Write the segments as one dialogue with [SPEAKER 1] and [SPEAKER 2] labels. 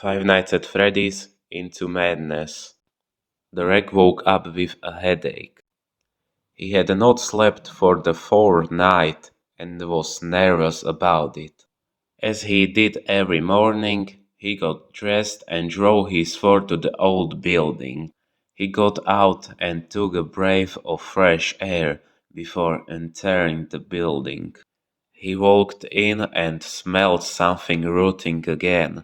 [SPEAKER 1] Five Nights at Freddy's into madness. Derek woke up with a headache. He had not slept for the fourth night and was nervous about it. As he did every morning, he got dressed and drove his Ford to the old building. He got out and took a breath of fresh air before entering the building. He walked in and smelled something rotting again.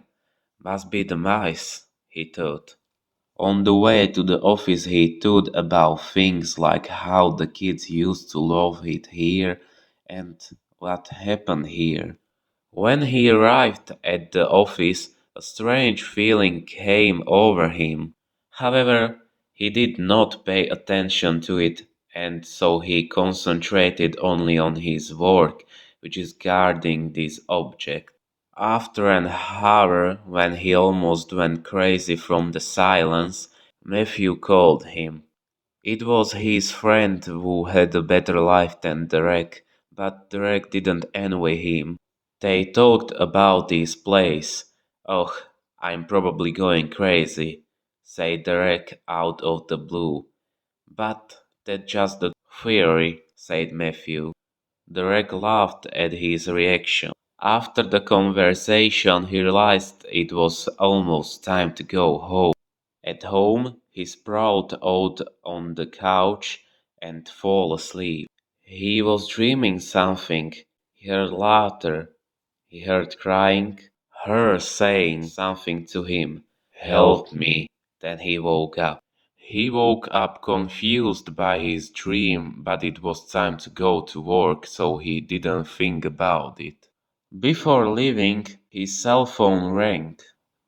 [SPEAKER 1] Must be the mice, he thought. On the way to the office he thought about things like how the kids used to love it here and what happened here. When he arrived at the office, a strange feeling came over him. However, he did not pay attention to it, and so he concentrated only on his work, which is guarding this object. After an hour, when he almost went crazy from the silence, Matthew called him. It was his friend who had a better life than Derek, but Derek didn't envy him. They talked about this place. "Oh, I'm probably going crazy," said Derek out of the blue. "But that's just the theory," said Matthew. Derek laughed at his reaction. After the conversation, he realized it was almost time to go home. At home, he sprawled out on the couch and fell asleep. He was dreaming something. He heard laughter. He heard crying. Her saying something to him. "Help me." Then he woke up. He woke up confused by his dream, but it was time to go to work, so he didn't think about it. Before leaving, his cell phone rang.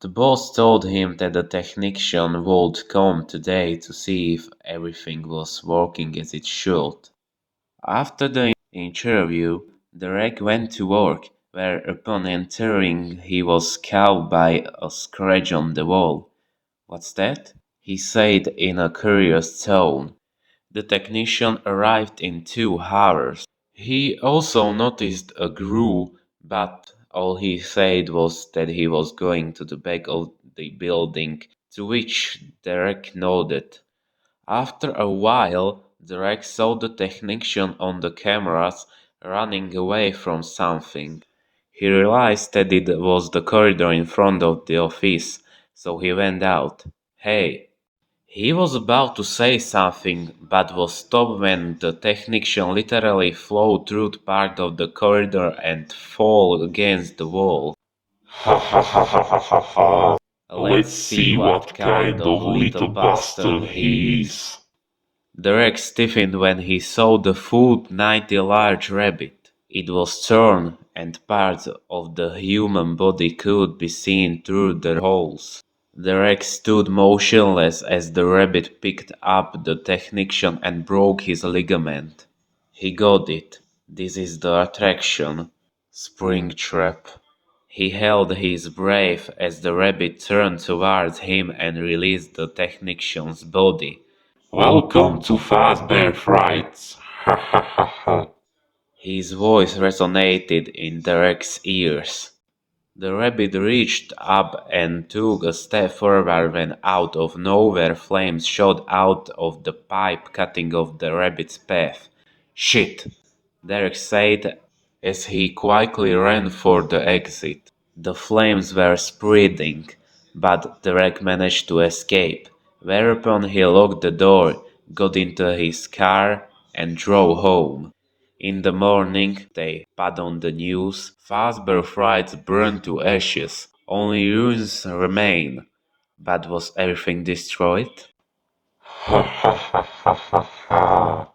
[SPEAKER 1] The boss told him that the technician would come today to see if everything was working as it should. After the interview, Derek went to work, where upon entering he was caught by a scratch on the wall. "What's that?" he said in a curious tone. The technician arrived in 2 hours. He also noticed a groove, but all he said was that he was going to the back of the building, to which Derek nodded. After a while, Derek saw the technician on the cameras running away from something. He realized that it was the corridor in front of the office, so he went out. "Hey!" He was about to say something, but was stopped when the technician literally flew through part of the corridor and fell against the wall.
[SPEAKER 2] Ha ha ha ha ha ha ha. Let's see what kind of little bastard he is.
[SPEAKER 1] Derek stiffened when he saw the foot 90 large rabbit. It was torn, and parts of the human body could be seen through the holes. Derek stood motionless as the rabbit picked up the technician and broke his ligament. He got it. This is the attraction. Springtrap. He held his breath as the rabbit turned towards him and released the technician's body.
[SPEAKER 2] Welcome to Fazbear Frights. Ha ha ha ha.
[SPEAKER 1] His voice resonated in Derek's ears. The rabbit reached up and took a step forward when out of nowhere flames shot out of the pipe cutting off the rabbit's path. "Shit!" Derek said as he quickly ran for the exit. The flames were spreading, but Derek managed to escape, whereupon he locked the door, got into his car, and drove home. In the morning, they put on the news. Fazbear Frights burned to ashes. Only ruins remain. But was everything destroyed?
[SPEAKER 2] Ha ha ha ha ha ha.